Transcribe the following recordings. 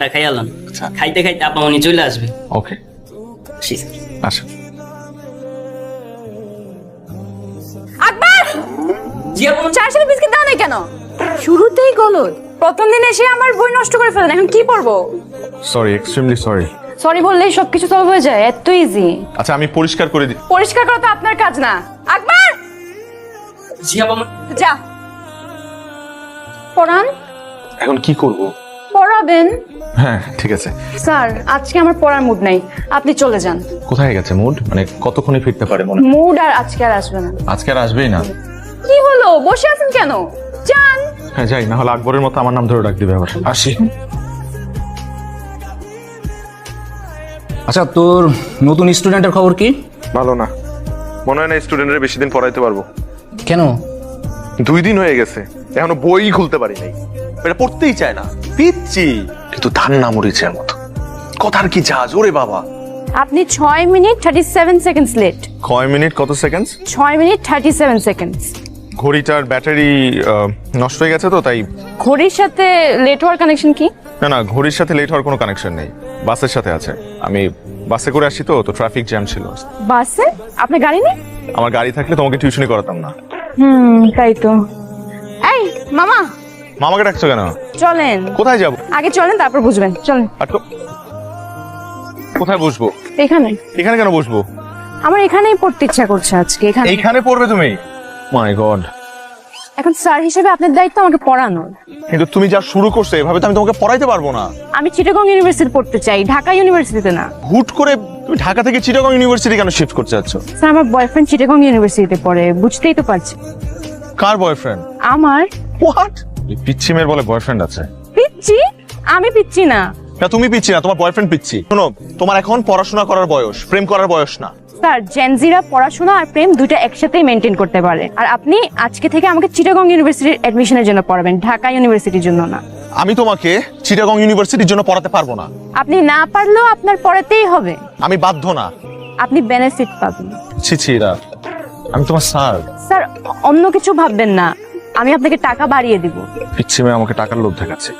খাবারটা খাইয়ালাম, খাইতে খাইতে আপা উনি চলে আসবে। ওকে আসেন। আকবর, জি আপা। চার সাথে বিস্কিট দাও না কেন? শুরুতেই গলদ। প্রথম দিন এসে আমার বই নষ্ট করে ফেলেন, এখন কি পড়বো? Sorry, extremely sorry. সরি বললেই সবকিছু সলভ হয়ে যায়, এত ইজি। আচ্ছা আমি পরিষ্কার করে দিই। পরিষ্কার করা তো আপনার কাজ না। আকবর, জি আপা। যা পড়ান। এখন কি করব? পড়াবেন? হ্যাঁ ঠিক আছে। স্যার, আজকে আমার পড়ার মুড নাই, আপনি চলে যান। কোথায় গেছে মুড? মানে কতক্ষণে ফিরতে পারে মনে হয়? মুড আর আজকে আর আসবে না। আজকে আর আসবেই না? কি হলো, বসে আছেন কেন? যান। হ্যাঁ যাই, না হলে আকবরের মতো আমার নাম ধরে ডাক দিবে আবার। আসি। আচ্ছা, তোর নতুন স্টুডেন্টের খবর কি? ভালো না, মনে হয় না স্টুডেন্টের বেশি দিন পড়াইতে পারবো। কেন? 2 দিন হয়ে গেছে, এখনো বই খুলতে পারি নাই। এটা পড়তেই চায় না, পিচ্ছি কিন্তু ধান না মরিচের মতো। কথার কি জাজ ওরে বাবা। আপনি 6 মিনিট 37 সেকেন্ডস লেট। 6 মিনিট কত সেকেন্ড? 6 minute 37 seconds. ঘড়িটার ব্যাটারি নষ্ট হয়ে গেছে তো তাই। ঘড়ির সাথে লেট হওয়ার কানেকশন কি? না না, ঘড়ির সাথে লেট হওয়ার কোনো কানেকশন নেই, বাসের সাথে আছে। আমি বাসে করে আসি তো ট্রাফিক জ্যাম ছিল। বাসে? আপনার গাড়ি নেই? আমার গাড়ি থাকলে তোমাকে টিউশনি করাতাম না। তাই তো। এই মামা, মামাকে ডাকছো কেন? চলেন। কোথায় যাব? আগে চলেন, তারপর বুঝবেন। চলেন। আর তো কোথায় বসবো? এখানে। এখানে কেন বসবো? আমার এখানেই পড়তে ইচ্ছা করছে আজকে, এখানে। এইখানে পড়বে তুমি? মাই গড। এখন স্যার হিসেবে আপনার দায়িত্ব আমাকে পড়ানোর। কিন্তু তুমি যা শুরু করছো এভাবে তো আমি তোমাকে পড়াইতে পারবো না। আমি চিটাগং ইউনিভার্সিটি পড়তে চাই, ঢাকা ইউনিভার্সিটিতে না। হুট করে তুমি ঢাকা থেকে চিটাগং ইউনিভার্সিটি কেন শিফট করতে যাচ্ছ? স্যার, আমার বয়ফ্রেন্ড চিটাগং ইউনিভার্সিটিতে পড়ে, বুঝতেই তো পারছি। কার বয়ফ্রেন্ড? আমার। হোয়াট? পিচ্ছি মেয়ের বলে বয়ফ্রেন্ড আছে? পিচ্ছি? আমি পিচ্ছি না। না তুমি পিচ্ছি না, তোমার বয়ফ্রেন্ড পিচ্ছি। শোনো, তোমার এখন পড়াশোনা করার বয়স, প্রেম করার বয়স না। স্যার, জেনজিরা পড়াশোনা আর প্রেম দুইটা একসাথেই মেনটেন করতে পারে। আর আপনি আজকে থেকে আমাকে চিটাগং ইউনিভার্সিটির অ্যাডমিশনের জন্য পড়াবেন, ঢাকা ইউনিভার্সিটির জন্য না। আমি তোমাকে চিটাগং ইউনিভার্সিটির জন্য পড়াতে পারবো না। আপনি না পারলেও আপনার পড়াতেই হবে। আমি বাধ্য না। আপনি বেনিফিট পাবেন। ছি ছি রা, আমি তোমার স্যার। স্যার, অন্য কিছু ভাববেন না, আমি আপনাকে টাকা বাড়িয়ে দিব। পিচ্ছি মেয়ে আমাকে টাকার লোভ দেখাচ্ছে।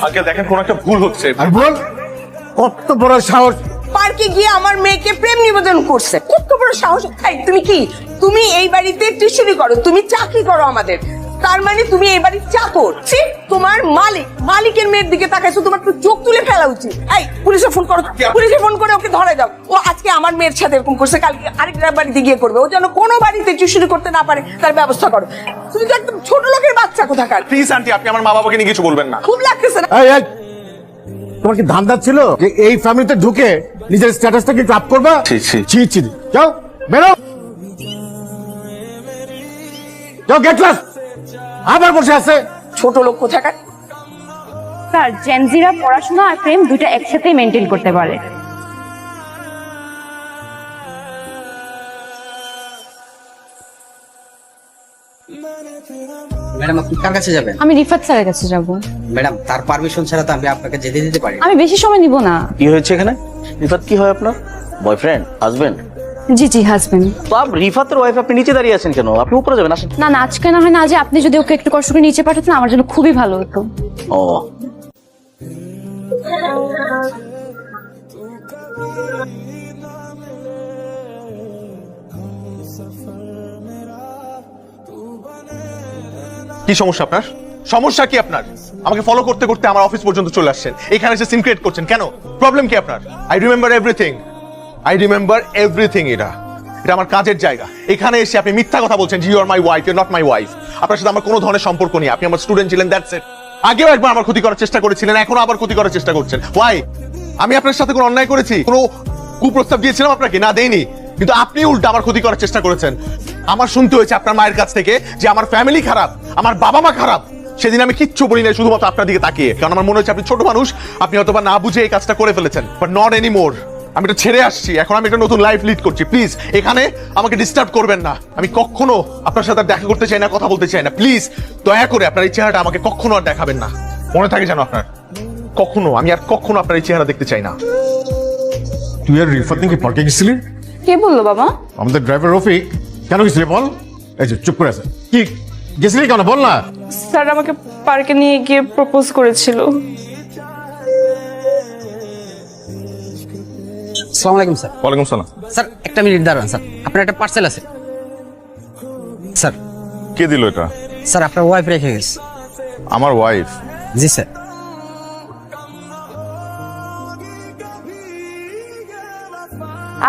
আগে দেখেন কোন একটা ভুল হচ্ছে। আর বল, কত বড় সাহস! পার্কে গিয়ে আমার মেয়েকে প্রেম নিবেদন করছে, কত বড় সাহস! এই তুমি কি, তুমি এই বাড়িতে টিউশনি করো, তুমি চাকরি করো আমাদের, তার মানে তুমি এই বাড়ির চাকর? তোমার মালিকের মেয়ের দিকে তাকাইছো, তোমার তো চোখ তুলে ফেলা উচিত। এই পুলিশে ফোন করো, পুলিশে ফোন করে ওকে ধরে দাও। ও আজকে আমার মেয়ের সাথে এরকম করছে, কালকে আরেকটা বাড়িতে গিয়ে করবে। ও যেন কোনো বাড়িতে টিউশনি করতে না পারে তার ব্যবস্থা করো। তুমি তো একদম ছোট লোকের বাচ্চা কোথাকার। প্লিজ আন্টি, আপনি আমার মা বাবাকে নিয়ে কিছু বলবেন না। খুব লাগতেছে না? এই, এই, তোমার কি ধান্দা ছিল যে এই ফ্যামিলিতে ঢুকে নিজের স্ট্যাটাসটাকে একটু আপ করবা? ছি, ছি। ছি ছি, যাও বেরো, যাও গেট ক্লাস। আবার বসে আছে ছোট লোক কোথাকার। স্যার, জেনজিরা পড়াশোনা আর প্রেম দুইটা একসাথেই মেনটেন করতে পারে। ম্যাডাম, আপনি কার কাছে যাবেন? আমি রিফাত স্যারের কাছে যাব। ম্যাডাম, তার পারমিশন ছাড়া তো আমি আপনাকে যেতে দিতে পারি না। আমি বেশি সময় নিব না। কি হয়েছে এখানে? রিফাত কি হয় আপনার? বয়ফ্রেন্ড? হাজবেন্ড? জি জি, হাজবেন্ড। তো রিফাতের ওয়াইফ, আপনি নিচে দাঁড়িয়ে আছেন কেন? আপনি উপরে যাবেন, আসেন। না না, আজকে না হয় না, আজ আপনি যদি ওকে একটু কষ্ট করে নিচে পাঠাতেন আমার জন্য খুবই ভালো হতো। ও কি সমস্যা আপনার? সমস্যা কি আপনার? আমাকে ফলো করতে করতে আমার অফিস পর্যন্ত চলে আসছেন, এখানে এসে সিন ক্রিয়েট করছেন কেন? প্রবলেম কি আপনার? I remember everything. এটা আমার কাজের জায়গা। এখানে এসে আপনি মিথ্যা কথা বলছেন, you are my wife, you are not my wife. আপনার সাথে আমার কোনো ধরনের সম্পর্ক নেই। আপনি আমার স্টুডেন্ট ছিলেন, দ্যাটস ইট। আগেও একবার আমার ক্ষতি করার চেষ্টা করেছিলেন, এখনো আবার ক্ষতি করার চেষ্টা করছেন। ওয়াই? আমি আপনার সাথে কোনো অন্যায় করেছি? কোনো কুপ্রস্তাব দিয়েছিলাম আপনাকে? না, দেইনি। কিন্তু আপনি উল্টা আমার ক্ষতি করার চেষ্টা করেছেন। আমার শুনতে হয়েছে আপনার মায়ের কাছ থেকে যে আমার ফ্যামিলি খারাপ, আমার বাবা মা খারাপ। সেদিন আমি কিচ্ছু বলি না, শুধুমাত্র আপনার দিকে তাকিয়ে, কারণ আমার মনে হচ্ছে আপনি ছোট মানুষ, আপনি হয়তো বা না বুঝে এই কাজটা করে ফেলেছেন, বাট নট এনিমোর। আমি এটা ছেড়ে আসছি, এখন আমি একটা নতুন লাইফ লিড করছি। প্লিজ এখানে আমাকে ডিস্টার্ব করবেন না। আমি কখনো আপনার সাথে আর দেখা করতে চাই না, কথা বলতে চাই না। প্লিজ দয়া করে আপনার এই চেহারাটা আমাকে কখনো আর দেখাবেন না। মনে থাকে যেন আপনার, কখনো আমি আর কখনো আপনার এই চেহারা দেখতে চাই না। তুই আর রিফাত নাকি পার্কে গেছিলি? কে বললো বাবা? আমাদের ড্রাইভার রফিক। কেন গেছিলি বল? এই যে চুপ করে আছে, কি গেছিলি কেন বল না? স্যার আমাকে পার্কে নিয়ে গিয়ে প্রপোজ করেছিল। আসসালামু আলাইকুম স্যার। ওয়ালাইকুম সালাম। স্যার একটা মিনিট দাঁড়ান স্যার, আপনার একটা পার্সেল আছে। স্যার কে দিল এটা? স্যার আপনার ওয়াইফ রেখে গেছে। আমার ওয়াইফ? জি স্যার।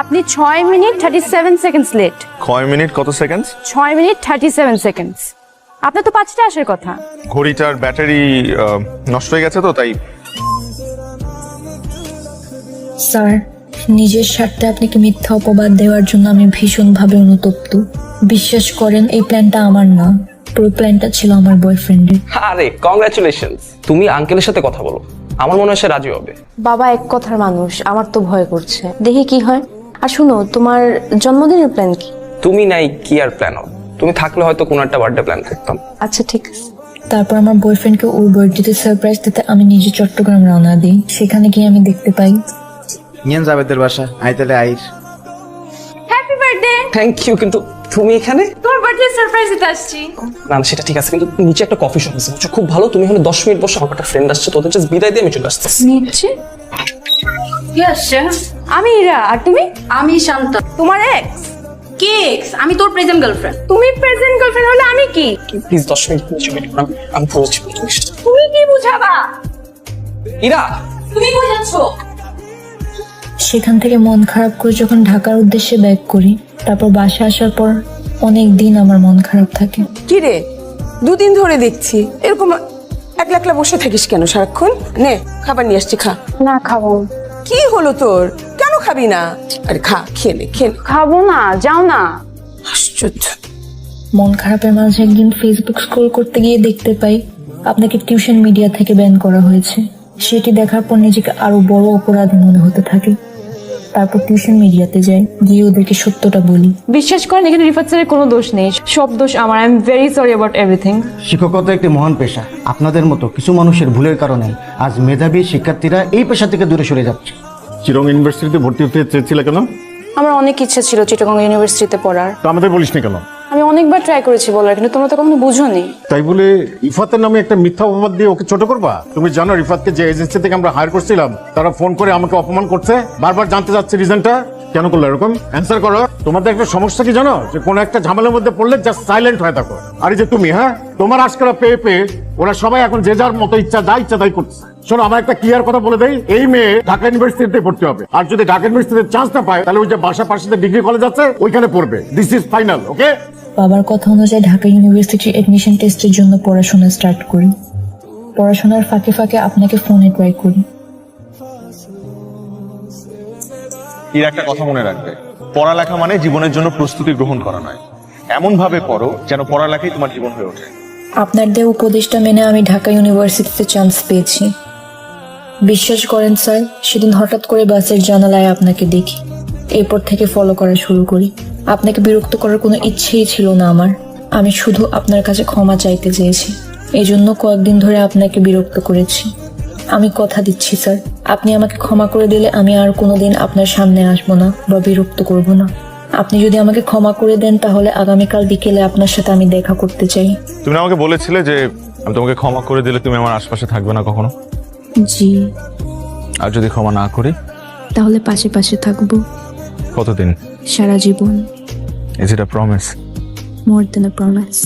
আপনি 6 মিনিট 37 সেকেন্ডস লেট। 6 মিনিট কত সেকেন্ড? 6 minute 37 seconds. আপনার তো 5টা আসার কথা। ঘড়িটার ব্যাটারি নষ্ট হয়ে গেছে তো তাই। স্যার, নিজের স্বার্থে আপনাকে মিথ্যা অপবাদ দেওয়ার জন্য আমি ভীষণভাবে অনুতপ্ত। বিশ্বাস করেন, এই প্ল্যানটা আমার না, পুরো প্ল্যানটা ছিল আমার বয়ফ্রেন্ডের। আরে কংগ্রাচুলেশনস, তুমি আঙ্কেলের সাথে কথা বলো, আমার মনে হয় সে রাজি হবে। বাবা এক কথার মানুষ, আমার তো ভয় করছে, দেখি কি হয়। আর শুনো, তোমার জন্মদিনের প্ল্যান কি? তুমি নাই কি আর প্ল্যান হবে? তুমি থাকলে হয়তো কোনো একটা বার্থডে প্ল্যান করতাম। আচ্ছা ঠিক আছে। তারপর আমার বয়ফ্রেন্ডকে ওর বার্থডেতে সারপ্রাইজ দিতে আমি নিজে চট্টগ্রাম রওনা দিই। সেখানে গিয়ে আমি দেখতে পাই নিয়ে যাবেদের বাসা আইতালে আইর। Happy birthday. থ্যাংক ইউ, কিন্তু তুমি এখানে? তোমার বার্থডে সারপ্রাইজ দিতে আসছি। না না, সেটা ঠিক আছে, কিন্তু নিচে একটা কফি শপ আছে, খুব ভালো। তুমি হলে 10 মিনিট বসে, আমার একটা ফ্রেন্ড আসছে, তোদের জাস্ট বিদায় দিয়ে আমি চলে আসতেছি। নিচ্ছে কি আসছে? আমি ইরা। আর তুমি? আমি শান্ত। তোমার এক্স? কি এক্স? আমি তোর প্রেজেন্ট গার্লফ্রেন্ড। তুমি প্রেজেন্ট গার্লফ্রেন্ড হলে আমি কি? প্লিজ 10 মিনিট নিচে ওয়েট করো, আমি পৌঁছি। তুমি কি বুঝাবা? ইরা, তুমি বুঝাচ্ছ? সেখান থেকে মন খারাপ করে যখন ঢাকার উদ্দেশ্যে ব্যাক করি, তারপর বাসা আসার পর অনেক দিন আমার মন খারাপ থাকে। কি রে, দুদিন ধরে দেখছি এরকম একলা একলা বসে থাকিস কেন সারাক্ষণ? নে খাবার নিয়ে আসছি, খা। না খাবো। কি হলো তোর, কেন খাবি না? আরে খা, খেয়ে নে, খেয়ে নে। খাবো না, যাও না। আশ্চর্য। মন খারাপের মাঝে একদিন ফেসবুক স্ক্রল করতে গিয়ে দেখতে পাই আপনাকে টিউশন মিডিয়া থেকে ব্যান করা হয়েছে। সেটি দেখার পর নিজেকে আরো বড় অপরাধী মনে হতে থাকে। তারপর টিউশন মিডিয়াতে যাই, গিয়ে ওদেরকে সত্যটা বলি। বিশ্বাস করেন, এখানে রিফাত স্যারের কোনো দোষ নেই, সব দোষ আমার। I am very sorry about everything. শিক্ষকতা একটি মহান পেশা। আপনাদের মতো কিছু মানুষের ভুলের কারণে আজ মেধাবী শিক্ষার্থীরা এই পেশা থেকে দূরে সরে যাচ্ছে। চিরং ইউনিভার্সিটিতে ভর্তি হতে চেয়েছিলে কেন? আমার অনেক ইচ্ছা ছিল চিটাগং ইউনিভার্সিটিতে পড়ার। তো আমাদের বলিসনি কেন? আমি অনেকবার ট্রাই করেছি বলার, কিন্তু তোমরা তো কখনো বুঝোনি। তাই বলে রিফাতের নামে একটা মিথ্যা অপবাদ দিয়ে ওকে ছোট করবা? তুমি জানো রিফাতকে যে এজেন্সি থেকে আমরা হায়ার করছিলাম, তারা ফোন করে আমাকে অপমান করছে, বারবার জানতে যাচ্ছে রিজনটা। কেন করলো এরকম? অ্যান্সার করো। তোমাদের একটা সমস্যা কি জানো, যে কোনো একটা ঝামেলার মধ্যে পড়লে জাস্ট সাইলেন্ট হয়ে থাকো। আর এই যে তুমি, হ্যাঁ, তোমার আজকাল পেয়ে পেয়ে ওরা সবাই এখন যে যার মতো ইচ্ছা তাই করছে। শোনো, আমার একটা ক্লিয়ার কথা বলে দেই, এই মেয়ে ঢাকা ইউনিভার্সিটিতে পড়তে হবে। আর যদি ঢাকা ইউনিভার্সিটিতে চান্স না পায়, তাহলে ওই যে বাসা পাশে ডিগ্রি কলেজ আছে ওইখানে পড়বে। দিস ইজ ফাইনাল, ওকে? বাবার কথা অনুযায়ী ঢাকা ইউনিভার্সিটির এডমিশন টেস্টের জন্য পড়াশোনা স্টার্ট করি। পড়াশোনার ফাঁকে ফাঁকে আপনাকে ফোনে ট্রাই করি। এর একটা কথা মনে রাখবে, পড়ালেখা মানে জীবনের জন্য প্রস্তুতি গ্রহণ করা নয়। এমন ভাবে পড়ো যেন পড়ালেখাই তোমার জীবন হয়ে ওঠে। আপনার দেওয়া উপদেশটা মেনে আমি ঢাকা ইউনিভার্সিটিতে চান্স পেয়েছি। বিশ্বাস করেন স্যার, সেদিন হঠাৎ করে বাসের জানালায় আপনাকে দেখি। এরপর থেকে ফলো করা শুরু করি। আপনাকে বিরক্ত করার কোনো ইচ্ছেই ছিল না আমার। আমি শুধু আপনার কাছে ক্ষমা চাইতে চেয়েছি। এই জন্য কয়েকদিন ধরে আপনাকে বিরক্ত করেছি। আমি কথা দিচ্ছি স্যার, আপনি আমাকে ক্ষমা করে দিলে আমি আর কোনোদিন আপনার সামনে আসবো না বা বিরক্ত করব না। আপনি যদি আমাকে ক্ষমা করে দেন, তাহলে আগামীকাল বিকেলে আপনার সাথে আমি দেখা করতে চাই। তুমি আমাকে বলেছিলে যে আমি তোমাকে ক্ষমা করে দিলে তুমি আমার আশপাশে থাকবে না কখনো। জি। আর যদি ক্ষমা না করি? তাহলে পাশে পাশে থাকবো। কতদিন? সারা জীবন। Is it a promise? More than a promise.